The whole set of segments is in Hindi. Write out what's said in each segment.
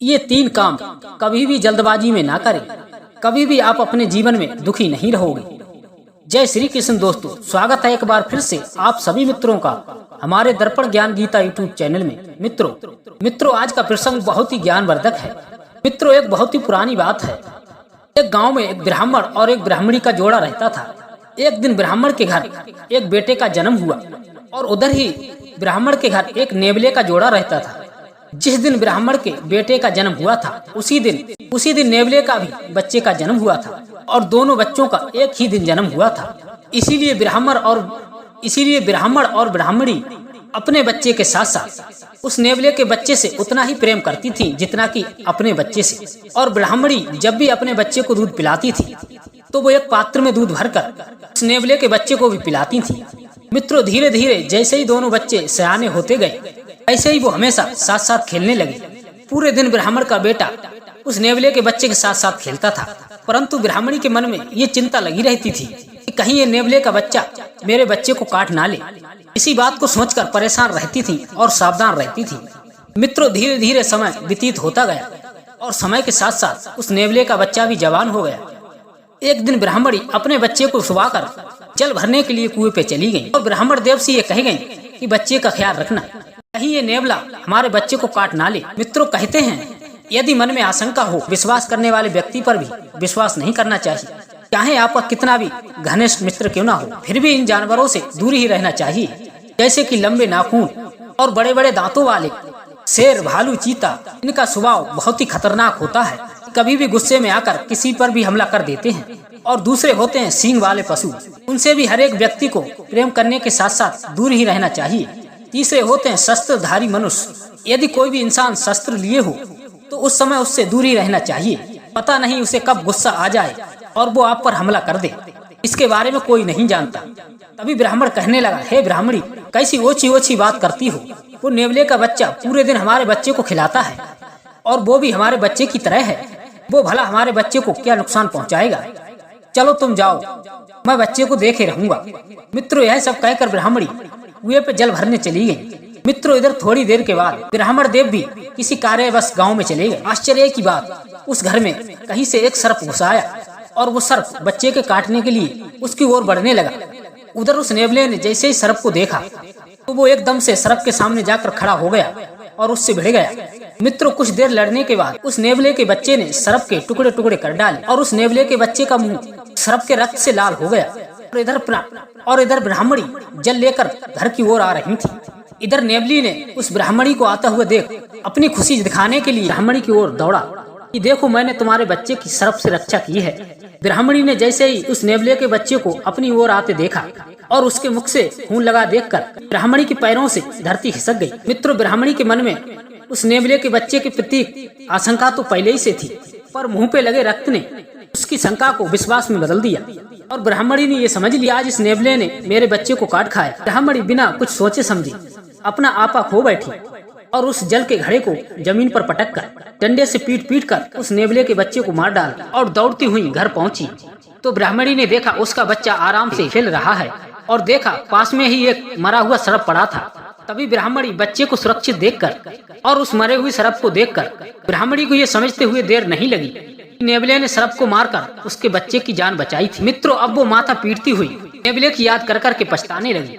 ये 3 काम कभी भी जल्दबाजी में ना करें। कभी भी आप अपने जीवन में दुखी नहीं रहोगे। जय श्री कृष्ण दोस्तों, स्वागत है एक बार फिर से आप सभी मित्रों का हमारे दर्पण ज्ञान गीता यूट्यूब चैनल में। मित्रों आज का प्रसंग बहुत ही ज्ञानवर्धक है। मित्रों एक बहुत ही पुरानी बात है। एक गांव में एक ब्राह्मण और एक ब्राह्मणी का जोड़ा रहता था। एक दिन ब्राह्मण के घर एक बेटे का जन्म हुआ और उधर ही ब्राह्मण के घर एक नेवले का जोड़ा रहता था। जिस दिन ब्राह्मण के बेटे का जन्म हुआ था उसी दिन नेवले का भी बच्चे का जन्म हुआ था और दोनों बच्चों का एक ही दिन जन्म हुआ था। इसीलिए ब्राह्मण और ब्राह्मणी अपने बच्चे के साथ साथ उस नेवले के बच्चे से उतना ही प्रेम करती थी जितना कि अपने बच्चे से। और ब्राह्मणी जब भी अपने बच्चे को दूध पिलाती थी तो वो एक पात्र में दूध भरकर उस नेवले के बच्चे को भी पिलाती थी। मित्रों धीरे धीरे जैसे ही दोनों बच्चे सयाने होते गए ऐसे ही वो हमेशा साथ साथ खेलने लगे। पूरे दिन ब्राह्मण का बेटा उस नेवले के बच्चे के साथ साथ खेलता था, परंतु ब्राह्मणी के मन में ये चिंता लगी रहती थी कि कहीं ये नेवले का बच्चा मेरे बच्चे को काट ना ले। इसी बात को सोचकर परेशान रहती थी और सावधान रहती थी। मित्रों धीरे धीरे समय व्यतीत होता गया और समय के साथ साथ उस नेवले का बच्चा भी जवान हो गया। एक दिन ब्राह्मणी अपने बच्चे को सुलाकर जल भरने के लिए कुएं पे चली गई और ब्राह्मण देव से ये कह गई कि बच्चे का ख्याल रखना, कहीं ये नेवला हमारे बच्चे को काट ना ले। मित्रों कहते हैं यदि मन में आशंका हो, विश्वास करने वाले व्यक्ति पर भी विश्वास नहीं करना चाहिए। चाहे आपका कितना भी घनिष्ठ मित्र क्यों ना हो, फिर भी इन जानवरों से दूर ही रहना चाहिए। जैसे कि लंबे नाखून और बड़े बड़े दांतों वाले शेर, भालू, चीता, इनका स्वभाव बहुत ही खतरनाक होता है। कभी भी गुस्से में आकर किसी पर भी हमला कर देते हैं। और दूसरे होते हैं सींग वाले पशु, उनसे भी हर एक व्यक्ति को प्रेम करने के साथ साथ दूर ही रहना चाहिए। तीसरे होते हैं शस्त्रधारी मनुष्य। यदि कोई भी इंसान शस्त्र लिए हो तो उस समय उससे दूर ही रहना चाहिए। पता नहीं उसे कब गुस्सा आ जाए और वो आप पर हमला कर दे, इसके बारे में कोई नहीं जानता। तभी ब्राह्मण कहने लगा, हे ब्राह्मणी, कैसी ओछी ओछी बात करती हो। वो नेवले का बच्चा पूरे दिन हमारे बच्चे को खिलाता है और वो भी हमारे बच्चे की तरह है। वो भला हमारे बच्चे को क्या नुकसान पहुँचाएगा। चलो तुम जाओ, मैं बच्चे को देखे रहूंगा। मित्रों यह सब कहकर ब्राह्मणी कुएं पे जल भरने चली गई। मित्रों इधर थोड़ी देर के बाद ब्राह्मण देव भी किसी कार्यवश गांव में चले गए। आश्चर्य की बात, उस घर में कहीं से एक सर्प घुस आया और वो सर्प बच्चे के काटने के लिए उसकी ओर बढ़ने लगा। उधर उस नेवले ने जैसे ही सर्प को देखा तो वो एकदम से सर्प के सामने जाकर खड़ा हो गया और उससे भिड़ गया। मित्रों कुछ देर लड़ने के बाद उस नेवले के बच्चे ने सर्प के टुकड़े टुकड़े कर डाले और उस नेवले के बच्चे का मुंह सर्प के रक्त से लाल हो गया। और इधर ब्राह्मणी जल लेकर घर की ओर आ रही थी। इधर नेवली ने उस ब्राह्मणी को आता हुआ देख अपनी खुशी दिखाने के लिए ब्राह्मणी की ओर दौड़ा कि देखो मैंने तुम्हारे बच्चे की सर्प से रक्षा की है। ब्राह्मणी ने जैसे ही उस नेवले के बच्चे को अपनी ओर आते देखा और उसके मुख से खून लगा देखकर ब्राह्मणी के पैरों से धरती खिसक गई। मित्रों ब्राह्मणी के मन में उस नेवले के बच्चे के प्रति आशंका तो पहले ही से थी, पर मुंह पे लगे रक्त ने उसकी शंका को विश्वास में बदल दिया और ब्राह्मणी ने ये समझ लिया आज इस नेवले ने मेरे बच्चे को काट खाया। ब्राह्मणी बिना कुछ सोचे समझे अपना आपा खो बैठी और उस जल के घड़े को जमीन पर पटक कर डंडे से पीट कर उस नेवले के बच्चे को मार डाला और दौड़ती हुई घर पहुंची तो ब्राह्मणी ने देखा उसका बच्चा आराम से खेल रहा है और देखा पास में ही एक मरा हुआ सर्प पड़ा था। तभी ब्राह्मणी बच्चे को सुरक्षित देखकर और उस मरे हुए सर्प को देखकर ब्राह्मणी को ये समझते हुए देर नहीं लगी, नेवले ने सर्प को मारकर उसके बच्चे की जान बचाई थी। मित्रों अब वो माथा पीटती हुई नेवले की याद कर के पछताने लगी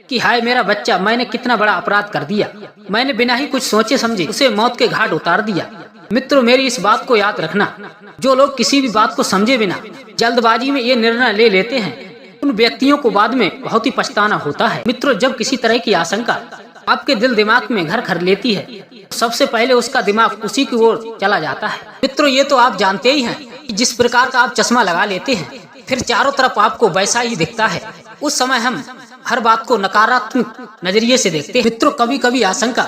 कि हाय मेरा बच्चा, मैंने कितना बड़ा अपराध कर दिया। मैंने बिना ही कुछ सोचे समझे उसे मौत के घाट उतार दिया। मित्रों मेरी इस बात को याद रखना, जो लोग किसी भी बात को समझे बिना जल्दबाजी में ये निर्णय ले लेते हैं उन व्यक्तियों को बाद में बहुत ही पछताना होता है। मित्रों जब किसी तरह की आशंका आपके दिल दिमाग में घर कर लेती है सबसे पहले उसका दिमाग उसी की ओर चला जाता है। मित्रों ये तो आप जानते ही हैं कि जिस प्रकार का आप चश्मा लगा लेते हैं फिर चारों तरफ आपको वैसा ही दिखता है। उस समय हम हर बात को नकारात्मक नजरिए से देखते हैं। मित्रों कभी कभी आशंका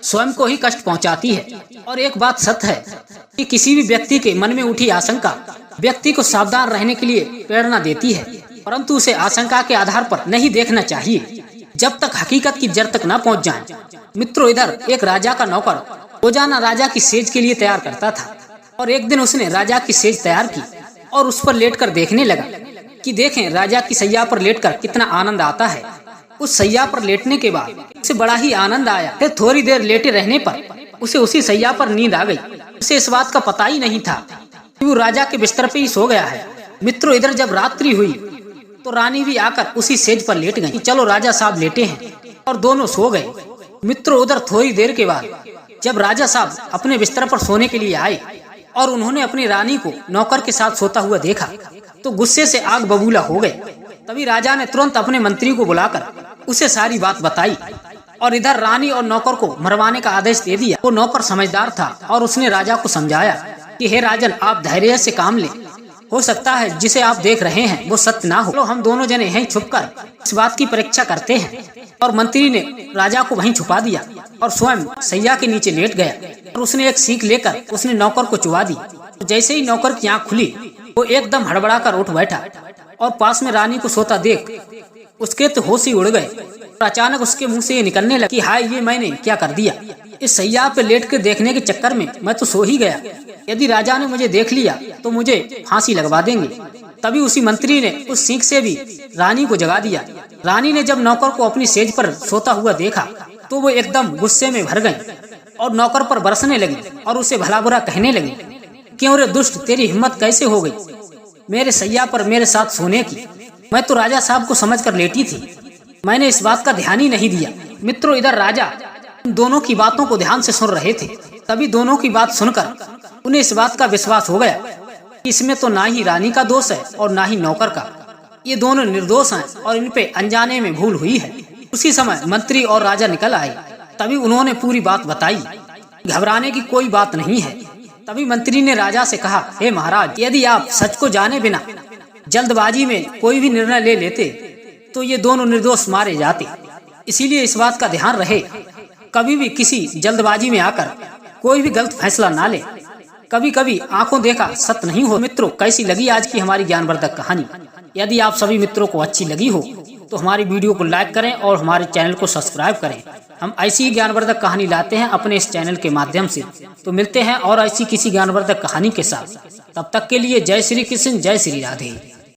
स्वयं को ही कष्ट पहुंचाती है और एक बात सत्य है कि किसी भी व्यक्ति के मन में उठी आशंका व्यक्ति को सावधान रहने के लिए प्रेरणा देती है, परंतु उसे आशंका के आधार पर नहीं देखना चाहिए जब तक हकीकत की जड़ तक न पहुंच जाए। मित्रों इधर एक राजा का नौकर रोजाना राजा की सेज के लिए तैयार करता था और एक दिन उसने राजा की सेज तैयार की और उस पर लेटकर देखने लगा कि देखें राजा की सैया पर लेटकर कितना आनंद आता है। उस सैया पर लेटने के बाद उसे बड़ा ही आनंद आया। फिर थोड़ी देर लेटे रहने पर उसे उसी सैया पर नींद आ गई उसे इस बात का पता ही नहीं था कि वो राजा के बिस्तर पे ही सो गया है। मित्रों, इधर जब रात्रि हुई तो रानी भी आकर उसी सेज पर लेट गई कि चलो राजा साहब लेटे हैं, और दोनों सो गए। मित्रों, उधर थोड़ी देर के बाद जब राजा साहब अपने बिस्तर पर सोने के लिए आए और उन्होंने अपनी रानी को नौकर के साथ सोता हुआ देखा तो गुस्से से आग बबूला हो गए। तभी राजा ने तुरंत अपने मंत्री को बुलाकर उसे सारी बात बताई और इधर रानी और नौकर को मरवाने का आदेश दे दिया। वो नौकर समझदार था और उसने राजा को समझाया कि हे राजन, आप धैर्य से काम ले, हो सकता है जिसे आप देख रहे हैं वो सत्य ना हो। तो हम दोनों जने यहीं छुपकर इस बात की परीक्षा करते हैं। और मंत्री ने राजा को वहीं छुपा दिया और स्वयं सैया के नीचे लेट गया और उसने एक सीख लेकर उसने नौकर को चुबा दी। तो जैसे ही नौकर की आँख खुली वो एकदम हड़बड़ा कर उठ बैठा और पास में रानी को सोता देख उसके तो होश ही उड़ गए। और अचानक उसके मुंह से ये निकलने लगा कि हाय, ये मैंने क्या कर दिया। इस सैया पे लेट के देखने के चक्कर में मैं तो सो ही गया। यदि राजा ने मुझे देख लिया तो मुझे फांसी लगवा देंगे। तभी उसी मंत्री ने उस सीख से भी रानी को जगा दिया। रानी ने जब नौकर को अपनी सेज पर सोता हुआ देखा तो वो एकदम गुस्से में भर गई और नौकर पर बरसने लगी और उसे भला बुरा कहने लगी, क्यों रे दुष्ट, तेरी हिम्मत कैसे हो गई मेरे सैया पर मेरे साथ सोने की। मैं तो राजा साहब को समझकर लेटी थी, मैंने इस बात का ध्यान ही नहीं दिया। मित्रों, इधर राजा दोनों की बातों को ध्यान से सुन रहे थे। तभी दोनों की बात सुनकर उन्हें इस बात का विश्वास हो गया कि इसमें तो ना ही रानी का दोष है और ना ही नौकर का, ये दोनों निर्दोष हैं और इन पे अनजाने में भूल हुई है। उसी समय मंत्री और राजा निकल आए। तभी उन्होंने पूरी बात बताई, घबराने की कोई बात नहीं है। तभी मंत्री ने राजा से कहा, हे महाराज, यदि आप सच को जाने बिना जल्दबाजी में कोई भी निर्णय ले लेते तो ये दोनों निर्दोष मारे जाते। इसीलिए इस बात का ध्यान रहे, कभी भी किसी जल्दबाजी में आकर कोई भी गलत फैसला ना ले। कभी कभी आंखों देखा सत्य नहीं हो। मित्रों, कैसी लगी आज की हमारी ज्ञानवर्धक कहानी? यदि आप सभी मित्रों को अच्छी लगी हो तो हमारी वीडियो को लाइक करें और हमारे चैनल को सब्सक्राइब करें। हम ऐसी ही ज्ञानवर्धक कहानी लाते हैं अपने इस चैनल के माध्यम से। तो मिलते हैं और ऐसी किसी ज्ञानवर्धक कहानी के साथ। तब तक के लिए जय श्री कृष्ण, जय श्री राधे।